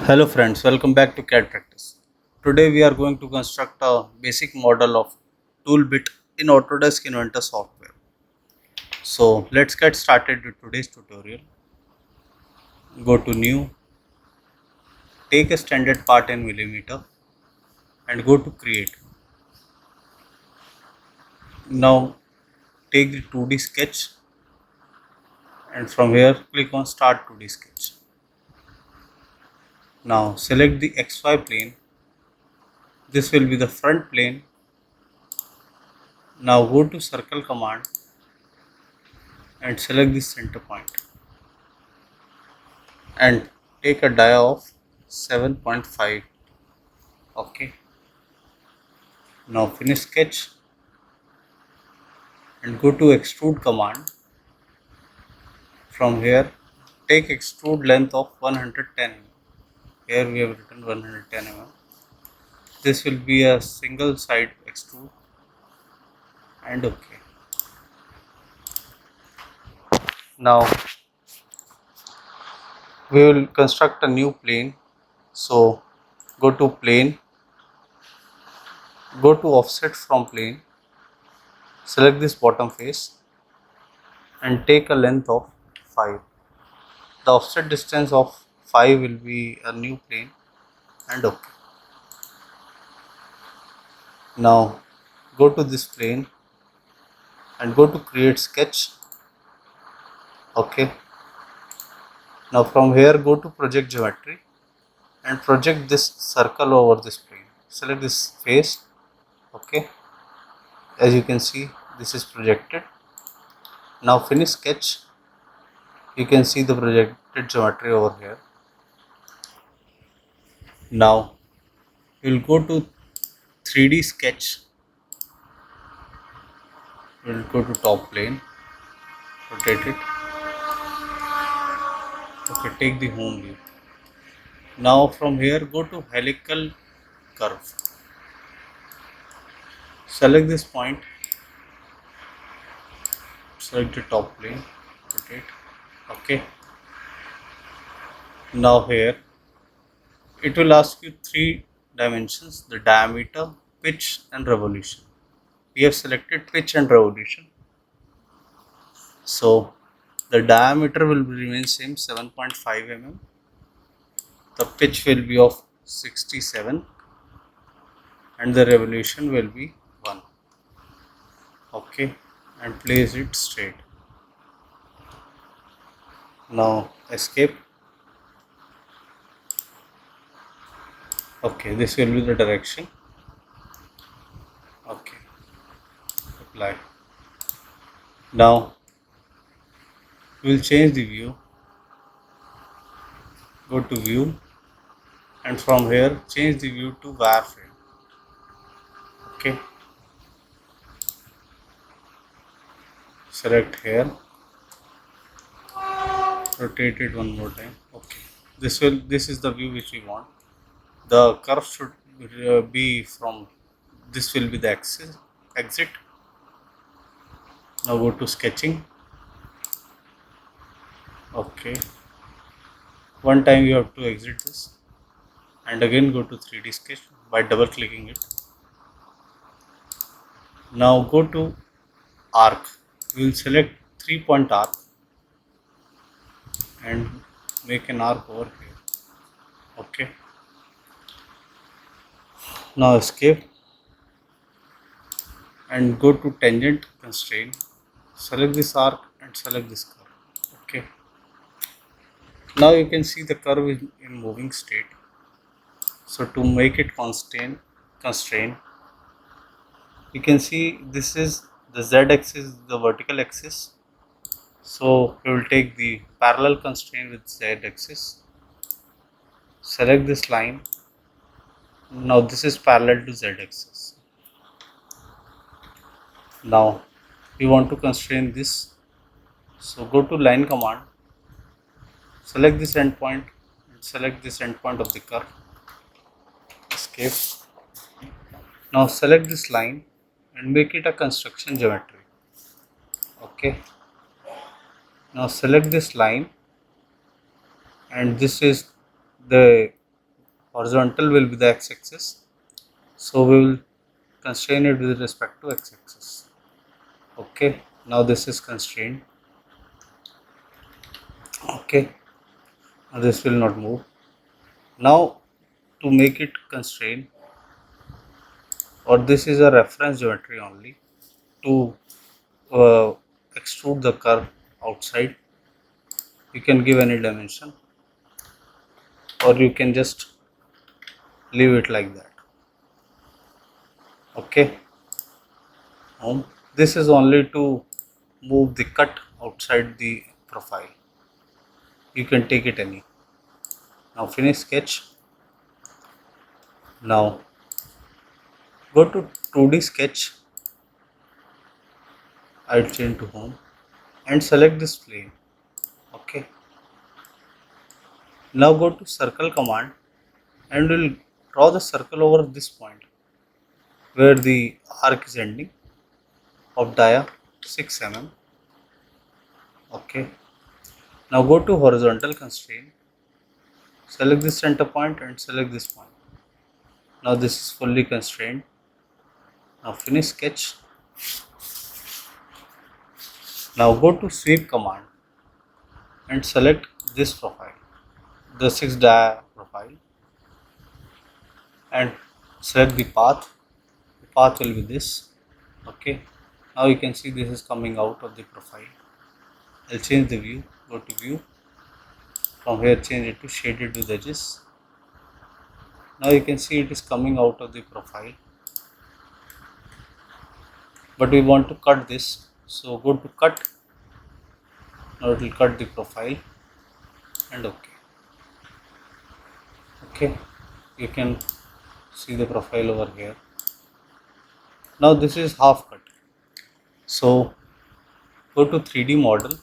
Hello friends, welcome back to CAD practice. Today we are going to construct a basic model of tool bit in Autodesk Inventor software. So let's get started with today's tutorial. Go to new, take a standard part in millimeter and go to create. Now take the 2D sketch and from here click on start 2D sketch. Now select the XY plane. This will be the front plane. Now go to circle command and select the center point and take a dia of 7.5. Okay, now finish sketch and go to extrude command. From here take extrude length of 110 mm. Here we have written 110 mm. This will be a single side extrude and okay. Now we will construct a new plane. So go to plane, go to offset from plane, select this bottom face and take a length of 5. The offset distance of 5 will be a new plane and okay. Now go to this plane and go to create sketch. Okay. Now from here go to project geometry and project this circle over this plane. Select this face. Okay. As you can see, this is projected. Now finish sketch. You can see the projected geometry over here. Now we will go to 3D sketch. We will go to top plane, rotate it. Okay, take the home view. Now from here go to helical curve. Select this point, select the top plane, rotate. Okay. Now here it will ask you 3 dimensions: the diameter, pitch and revolution. We have selected pitch and revolution. So the diameter will remain same, 7.5 mm. The pitch will be of 67 and the revolution will be 1. Okay, and place it straight. Now escape. Okay, this will be the direction. Okay, apply. Now we will change the view. Go to view and from here change the view to wireframe. Okay, select here, rotate it one more time. Okay, this is the view which we want. The curve should be from this will be the exit. Now go to sketching. Okay, one time you have to exit this and again go to 3D sketch by double clicking it. Now go to arc. We will select 3-point arc and make an arc over here. Okay, now escape and go to tangent constraint. Select this arc and select this curve. Okay, now you can see the curve is in moving state. So to make it constraint, you can see this is the z-axis, the vertical axis. So we will take the parallel constraint with z-axis. Select this line. Now this is parallel to z-axis. Now we want to constrain this. So go to line command. Select this endpoint and select this endpoint of the curve. Escape. Now select this line and make it a construction geometry. Okay. Now select this line and this is the horizontal will be the x-axis, so we will constrain it with respect to x-axis. Okay, now this is constrained. Okay, now this will not move. Now to make it constrained, or this is a reference geometry only to extrude the curve outside. You can give any dimension, or you can just leave it like that. Okay, this is only to move the cut outside the profile. You can take it any. Now finish sketch. Now go to 2D sketch. I'll change to home and select this plane. Okay, now go to circle command and we'll draw the circle over this point where the arc is ending of dia 6 mm. Okay, now go to horizontal constraint, select this center point and select this point. Now this is fully constrained. Now finish sketch. Now go to sweep command and select this profile, the 6 dia profile, and select the path. The path will be this. Okay, now you can see this is coming out of the profile. I'll change the view. Go to view. From here change it to shaded with edges. Now you can see it is coming out of the profile, but we want to cut this, so go to cut. Now it will cut the profile and okay, you can see the profile over here. Now this is half cut, so go to 3D model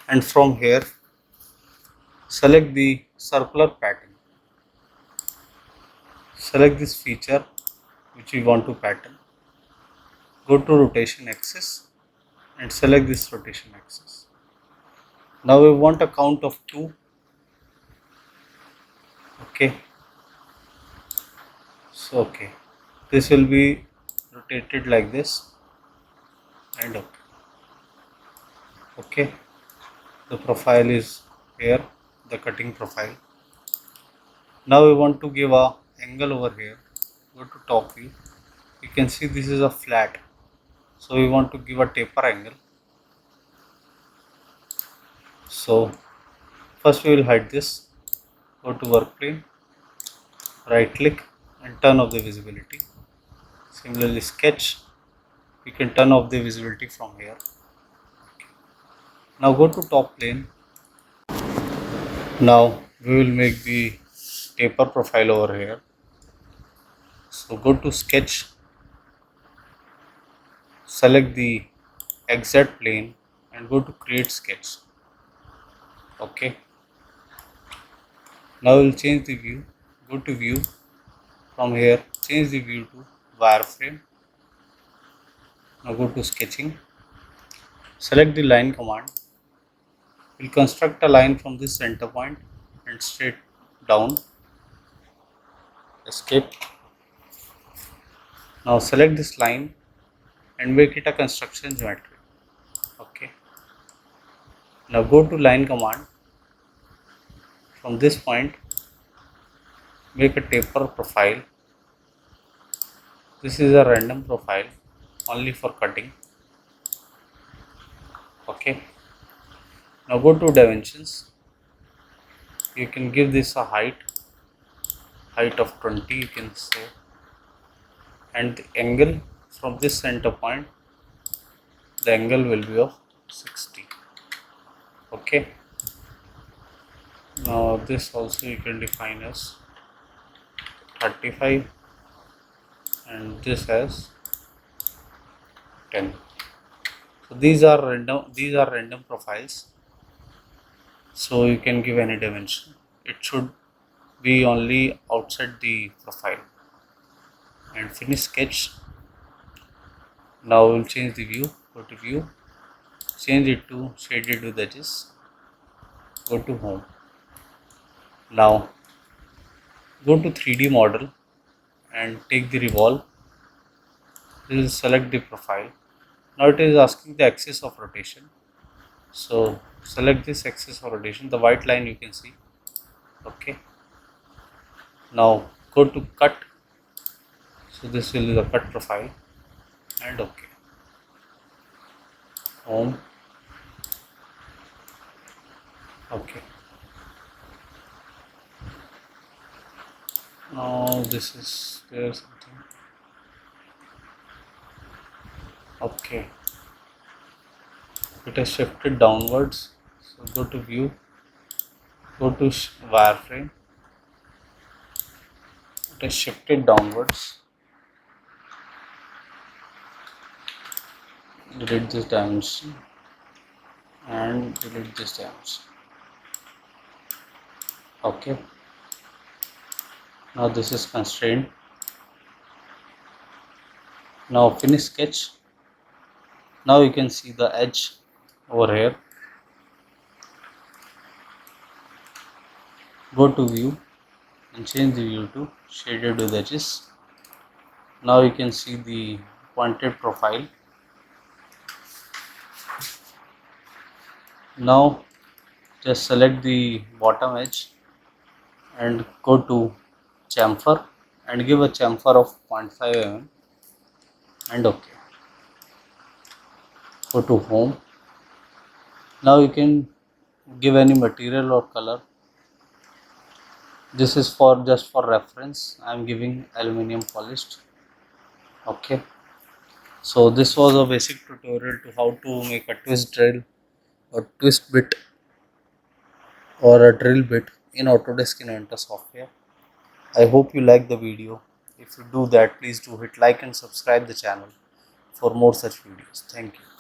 and from here select the circular pattern. Select this feature which we want to pattern. Go to rotation axis and select this rotation axis. Now we want a count of 2. Okay, so this will be rotated like this and okay, the profile is here, the cutting profile. Now we want to give a angle over here. Go to top view. You can see this is a flat, so we want to give a taper angle. So first we will hide this. Go to work plane, right click and turn off the visibility. Similarly sketch, you can turn off the visibility from here. Now go to top plane. Now we will make the taper profile over here. So go to sketch, select the exact plane and go to create sketch. Okay, now we will change the view. Go to view, from here change the view to wireframe. Now go to sketching, select the line command. We'll construct a line from this center point and straight down. Escape. Now select this line and make it a construction geometry. Okay, now go to line command. From this point make a taper profile. This is a random profile only for cutting. Okay, now go to dimensions. You can give this a height of 20, you can say, and the angle from this center point, the angle will be of 60. Okay, now this also you can define as 35 and this as 10. So these are random profiles, so you can give any dimension. It should be only outside the profile. And finish sketch. Now we will change the view. Go to view, change it to shaded with edges. Go to home. Now Go to 3D model and take the revolve. This is select the profile. Now it is asking the axis of rotation. So select this axis of rotation, the white line you can see. Okay. Now go to cut. So this will be the cut profile and okay. Home. Okay. Now this is there something. Okay. It has shifted downwards. So go to view. Go to wireframe. It has shifted downwards. Delete this dimension and delete this dimension. Okay. Now this is constrained. Now finish sketch. Now you can see the edge over here. Go to view and change the view to shaded with edges. Now you can see the pointed profile. Now just select the bottom edge and go to chamfer and give a chamfer of 0.5 mm and okay. Go to home. Now you can give any material or color. This is for just for reference. I am giving aluminium polished. Okay. So this was a basic tutorial to how to make a twist drill or twist bit or a drill bit in Autodesk Inventor software. I hope you like the video. If you do that, please do hit like and subscribe the channel for more such videos. Thank you.